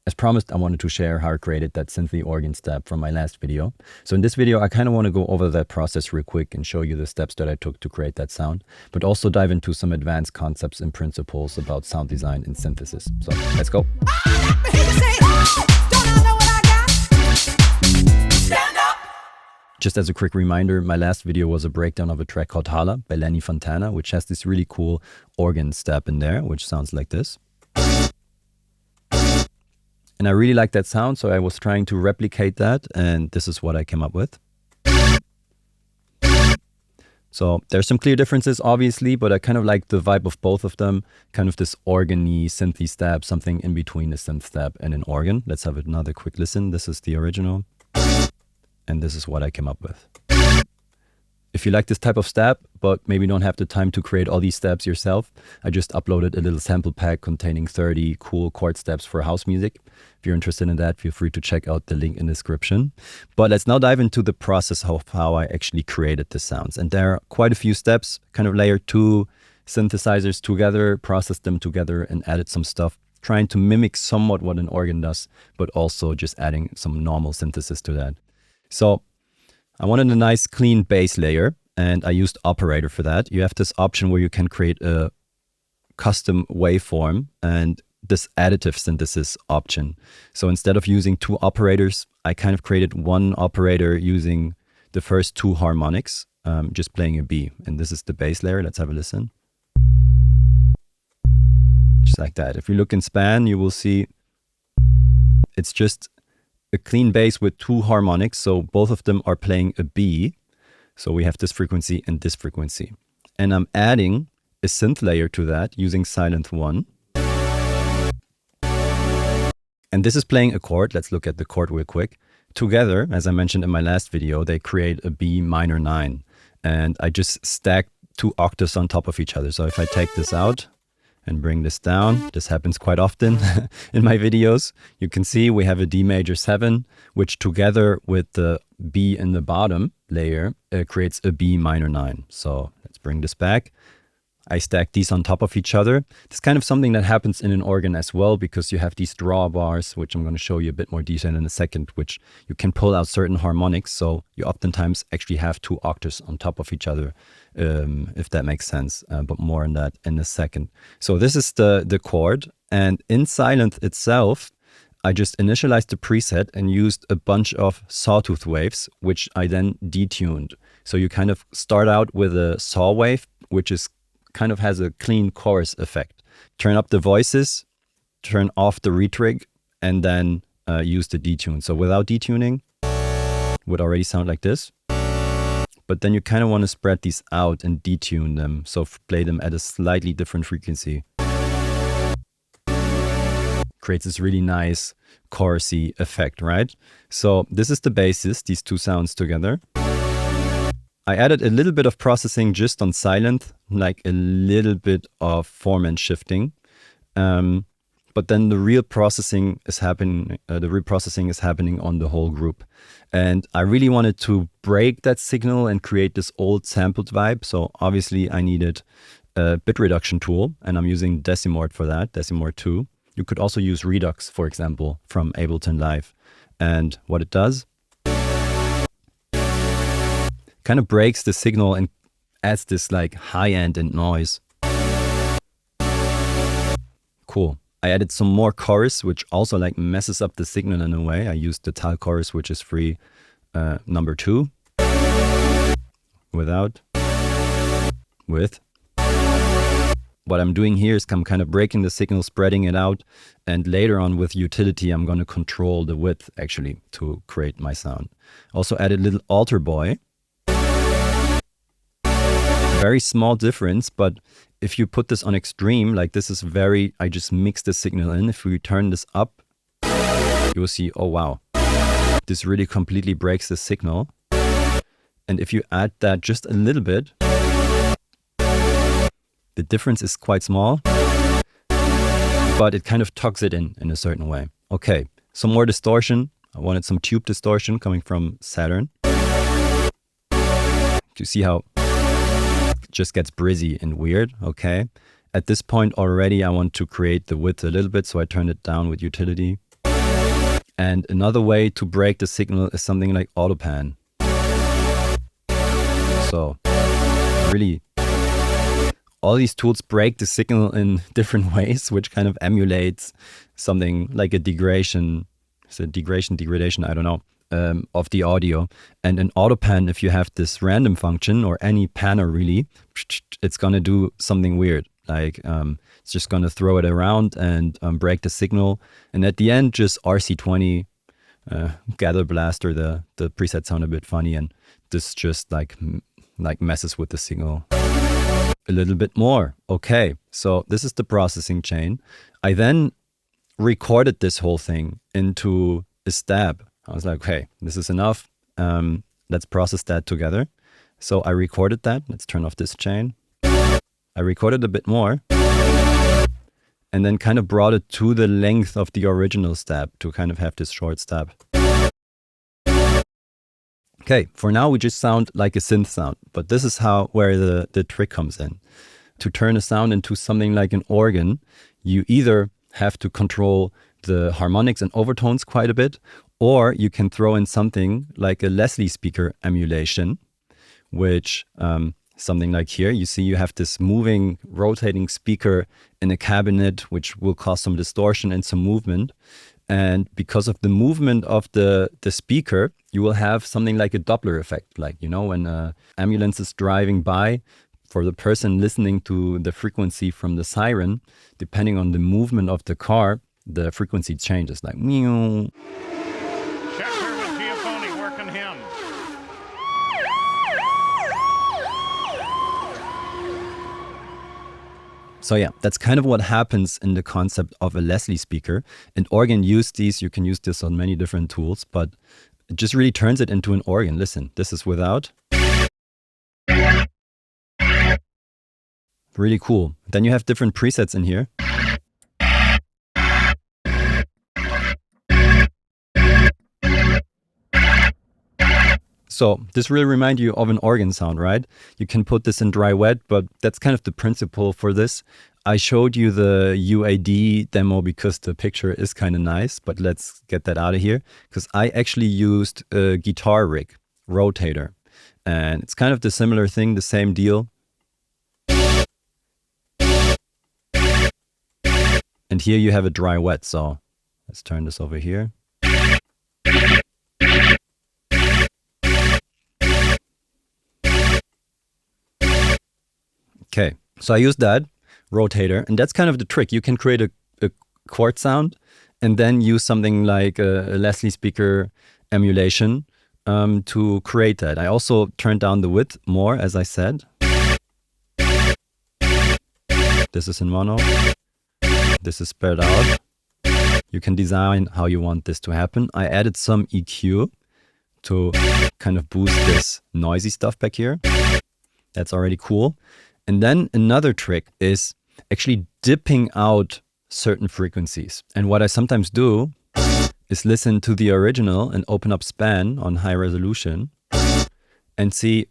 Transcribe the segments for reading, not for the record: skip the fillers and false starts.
As promised, I wanted to share how I created that synthy organ step from my last video. So in this video, I kind of want to go over that process real quick and show you the steps that I took to create that sound, but also dive into some advanced concepts and principles about sound design and synthesis. So let's go. Just as a quick reminder, my last video was a breakdown of a track called Holler by Lenny Fontana, which has this really cool organ step in there, which sounds like this. And I really like that sound, so I was trying to replicate that, and this is what I came up with. So there's some clear differences, obviously, but I kind of like the vibe of both of them. Kind of this organ-y, synthy step, something in between a synth step and an organ. Let's have another quick listen. This is the original. And this is what I came up with. If you like this type of step, but maybe don't have the time to create all these steps yourself, I just uploaded a little sample pack containing 30 cool chord steps for house music. If you're interested in that, feel free to check out the link in the description. But let's now dive into the process of how I actually created the sounds. And there are quite a few steps, kind of layered two synthesizers together, processed them together, and added some stuff, trying to mimic somewhat what an organ does, but also just adding some normal synthesis to that. So I wanted a nice clean bass layer, and I used Operator for that. You have this option where you can create a custom waveform and this additive synthesis option. So instead of using two operators, I kind of created one operator using the first two harmonics, just playing a B. And this is the bass layer. Let's have a listen. Just like that. If you look in span, you will see it's just a clean bass with two harmonics, so both of them are playing a B. So we have this frequency and this frequency. And I'm adding a synth layer to that using Silent 1. And this is playing a chord. Let's look at the chord real quick. Together, as I mentioned in my last video, they create a B minor 9. And I just stacked two octaves on top of each other. So if I take this out and bring this down. This happens quite often in my videos. You can see we have a D major 7, which together with the B in the bottom layer creates a B minor 9. So let's bring this back. I stack these on top of each other. It's kind of something that happens in an organ as well, because you have these drawbars, which I'm going to show you a bit more detail in a second, which you can pull out certain harmonics. So you oftentimes actually have two octaves on top of each other, if that makes sense, but more on that in a second. So this is the chord, and in Silent itself, I just initialized the preset and used a bunch of sawtooth waves, which I then detuned. So you kind of start out with a saw wave, which is kind of has a clean chorus effect. Turn up the voices, turn off the retrig, and then use the detune. So without detuning, it would already sound like this. But then you kind of want to spread these out and detune them. So play them at a slightly different frequency. Creates this really nice chorusy effect, right? So this is the basis, these two sounds together. I added a little bit of processing just on Silent, like a little bit of form and shifting. But then the real processing is happening. On the whole group. And I really wanted to break that signal and create this old sampled vibe. So obviously I needed a bit reduction tool, and I'm using Decimort for that, Decimort 2. You could also use Redux, for example, from Ableton Live. And what it does, kind of breaks the signal and adds this like high end and noise. Cool. I added some more chorus, which also like messes up the signal in a way. I used the Tal chorus, which is free, number 2. Without. With. What I'm doing here is I'm kind of breaking the signal, spreading it out. And later on with utility, I'm going to control the width actually to create my sound. Also added little alter boy. Very small difference, but if you put this on extreme, like this is I just mix the signal in. If we turn this up, you will see, oh wow, this really completely breaks the signal. And if you add that just a little bit, the difference is quite small, but it kind of tucks it in a certain way. Okay, some more distortion. I wanted some tube distortion coming from Saturn. You see how it just gets brizzy and weird, okay? At this point already, I want to create the width a little bit, so I turned it down with utility. And another way to break the signal is something like autopan. So really, all these tools break the signal in different ways, which kind of emulates something like a degradation, degradation, I don't know, of the audio. And in autopan, if you have this random function or any panner really, it's going to do something weird. Like it's just going to throw it around and break the signal. And at the end, just RC20, gather blaster, the preset sound a bit funny. And this just like messes with the signal a little bit more. Okay, so this is the processing chain. I then recorded this whole thing into a stab. I was like, okay, this is enough. Let's process that together. So I recorded that. Let's turn off this chain. I recorded a bit more and then kind of brought it to the length of the original stab to kind of have this short stab. Okay, for now we just sound like a synth sound, but this is where the trick comes in. To turn a sound into something like an organ, you either have to control the harmonics and overtones quite a bit, or you can throw in something like a Leslie speaker emulation, which something like here, you see you have this moving, rotating speaker in a cabinet, which will cause some distortion and some movement. And because of the movement of the speaker, you will have something like a Doppler effect. Like, you know, when an ambulance is driving by, for the person listening to the frequency from the siren, depending on the movement of the car, the frequency changes, like meow. Check here with Giafoni, working him. So yeah, that's kind of what happens in the concept of a Leslie speaker. And organ use these, you can use this on many different tools, but it just really turns it into an organ. Listen, this is without. Really cool. Then you have different presets in here. So this really reminds you of an organ sound, right? You can put this in dry wet, but that's kind of the principle for this. I showed you the UAD demo because the picture is kind of nice, but let's get that out of here because I actually used a guitar rig, rotator, and it's kind of the similar thing, the same deal. And here you have a dry wet, so let's turn this over here. Okay, so I used that rotator, and that's kind of the trick. You can create a chord sound and then use something like a Leslie speaker emulation to create that. I also turned down the width more, as I said. This is in mono. This is spread out. You can design how you want this to happen. I added some EQ to kind of boost this noisy stuff back here. That's already cool. And then another trick is actually dipping out certain frequencies. And what I sometimes do is listen to the original and open up span on high resolution and see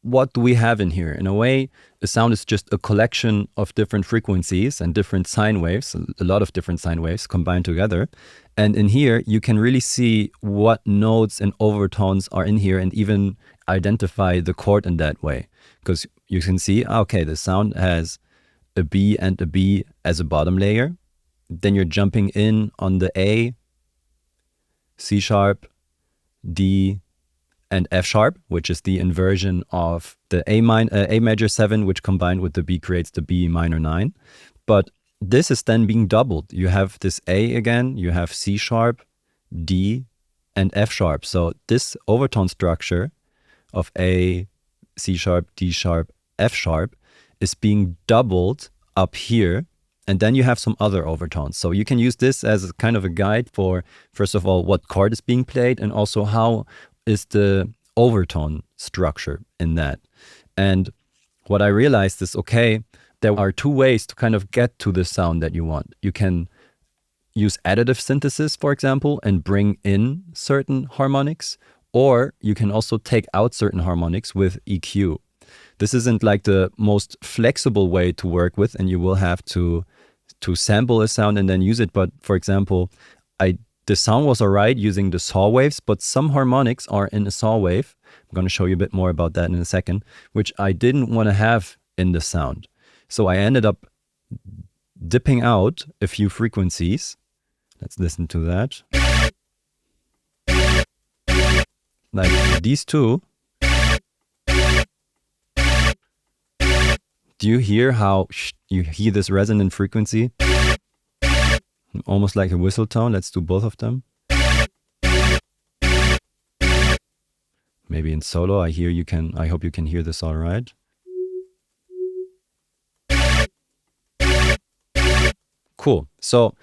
what do we have in here. In a way, a sound is just a collection of different frequencies and different sine waves, a lot of different sine waves combined together. And in here, you can really see what notes and overtones are in here and even identify the chord in that way. Because you can see, okay, the sound has a B and a B as a bottom layer. Then you're jumping in on the A, C sharp, D, and F sharp, which is the inversion of the A major 7, which combined with the B creates the B minor 9. But this is then being doubled. You have this A again, you have C sharp, D, and F sharp. So this overtone structure of A, C sharp, D sharp, F sharp is being doubled up here. And then you have some other overtones. So you can use this as kind of a guide for, first of all, what chord is being played and also how is the overtone structure in that. And what I realized is, okay, there are two ways to kind of get to the sound that you want. You can use additive synthesis, for example, and bring in certain harmonics, or you can also take out certain harmonics with EQ. This isn't like the most flexible way to work with, and you will have to sample a sound and then use it. But for example, I the sound was all right using the saw waves, but some harmonics are in a saw wave. I'm going to show you a bit more about that in a second, which I didn't want to have in the sound. So I ended up dipping out a few frequencies. Let's listen to that. Like these two. Do you hear how you hear this resonant frequency? Almost like a whistle tone. Let's do both of them. Maybe in solo, I hope you can hear this all right. Cool. So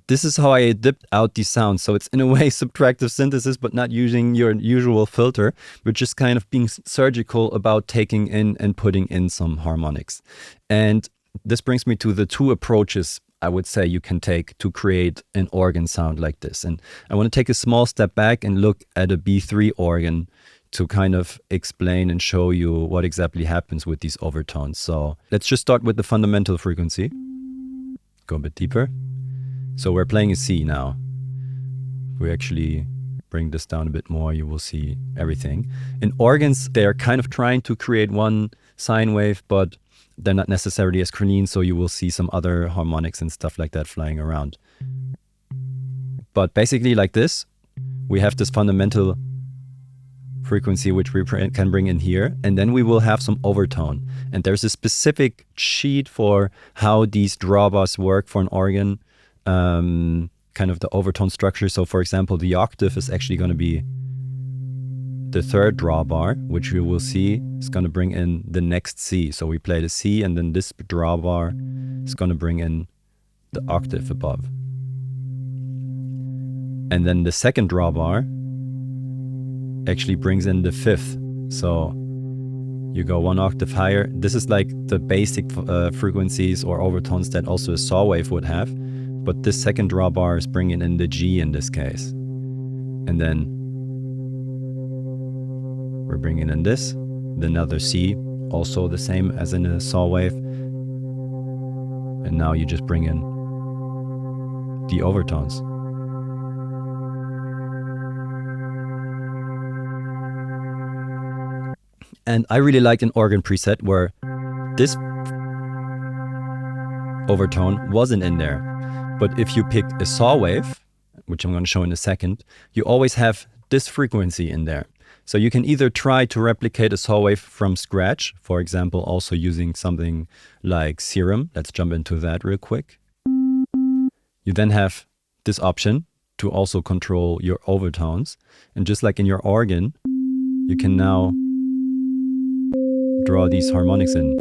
this is how I dipped out these sounds. So it's in a way subtractive synthesis, but not using your usual filter, but just kind of being surgical about taking in and putting in some harmonics. And this brings me to the two approaches I would say you can take to create an organ sound like this. And I want to take a small step back and look at a B3 organ to kind of explain and show you what exactly happens with these overtones. So let's just start with the fundamental frequency. Go a bit deeper. So we're playing a C now. We actually bring this down a bit more, you will see everything. In organs, they're kind of trying to create one sine wave, but they're not necessarily as clean, so you will see some other harmonics and stuff like that flying around. But basically like this, we have this fundamental frequency which we can bring in here, and then we will have some overtone. And there's a specific sheet for how these drawbars work for an organ, kind of the overtone structure. So for example, the octave is actually going to be the third drawbar, which you will see is going to bring in the next C. So we play the C, and then this drawbar is going to bring in the octave above. And then the second drawbar actually brings in the fifth. So you go one octave higher. This is like the basic frequencies or overtones that also a saw wave would have. But this second drawbar is bringing in the G in this case. And then we're bringing in this, then another C, also the same as in a saw wave. And now you just bring in the overtones. And I really liked an organ preset where this overtone wasn't in there. But if you pick a saw wave, which I'm going to show in a second, you always have this frequency in there. So you can either try to replicate a saw wave from scratch, for example, also using something like Serum. Let's jump into that real quick. You then have this option to also control your overtones. And just like in your organ, you can now draw these harmonics in.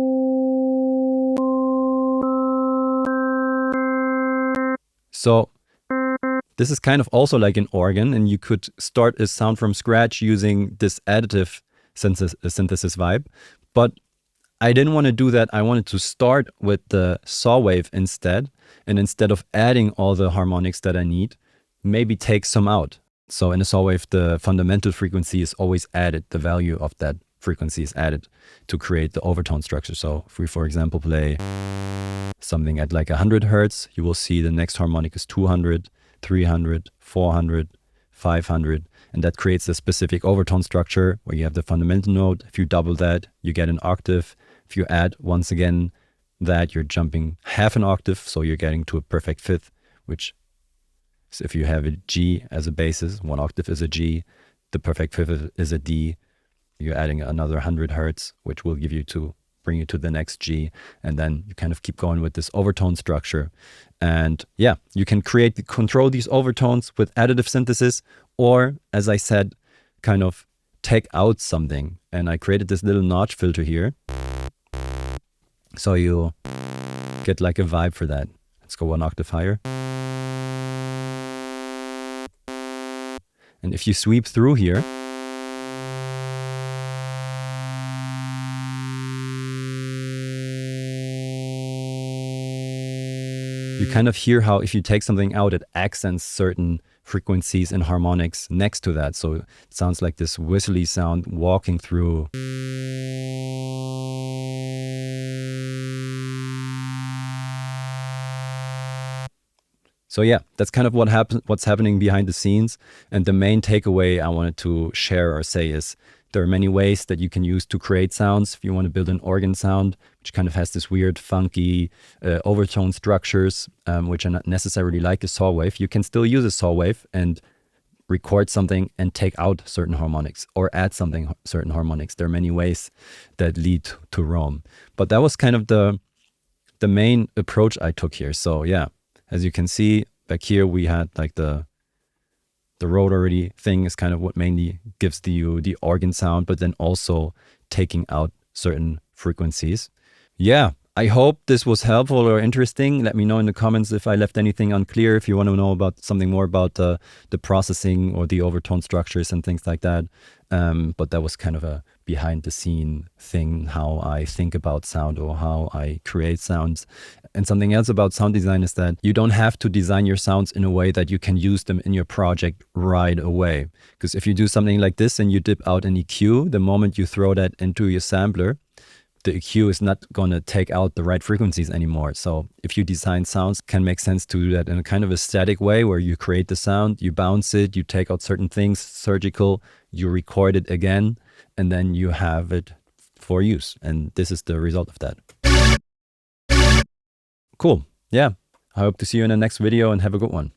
So this is kind of also like an organ, and you could start a sound from scratch using this additive synthesis vibe. But I didn't want to do that. I wanted to start with the saw wave instead. And instead of adding all the harmonics that I need, maybe take some out. So in a saw wave, the fundamental frequency is always added. The value of that frequency is added to create the overtone structure. So if we, for example, play something at like 100 hertz, you will see the next harmonic is 200, 300, 400, 500, and that creates a specific overtone structure where you have the fundamental note. If you double that, you get an octave. If you add once again that, you're jumping half an octave, so you're getting to a perfect fifth, which is if you have a G as a basis, one octave is a G, the perfect fifth is a D. You're adding another 100 hertz, which will give you bring you to the next G, and then you kind of keep going with this overtone structure. And yeah, you can control these overtones with additive synthesis, or as I said, kind of take out something. And I created this little notch filter here, so you get like a vibe for that. Let's go one octave higher. And if you sweep through here, you kind of hear how if you take something out, it accents certain frequencies and harmonics next to that. So it sounds like this whistly sound walking through. So yeah, that's kind of what's happening behind the scenes. And the main takeaway I wanted to share or say is there are many ways that you can use to create sounds. If you want to build an organ sound, which kind of has this weird, funky overtone structures, which are not necessarily like a saw wave, you can still use a saw wave and record something and take out certain harmonics or add certain harmonics. There are many ways that lead to Rome. But that was kind of the main approach I took here. So yeah, as you can see back here, we had like the rotary thing is kind of what mainly gives you the organ sound, but then also taking out certain frequencies. Yeah, I hope this was helpful or interesting. Let me know in the comments if I left anything unclear, if you want to know about something more about the processing or the overtone structures and things like that. But that was kind of a behind the scene thing, how I think about sound or how I create sounds. And something else about sound design is that you don't have to design your sounds in a way that you can use them in your project right away. Because if you do something like this and you dip out an EQ, the moment you throw that into your sampler, the EQ is not going to take out the right frequencies anymore. So if you design sounds, it can make sense to do that in a kind of a static way where you create the sound, you bounce it, you take out certain things, surgical, you record it again, and then you have it for use. And this is the result of that. Cool. Yeah. I hope to see you in the next video and have a good one.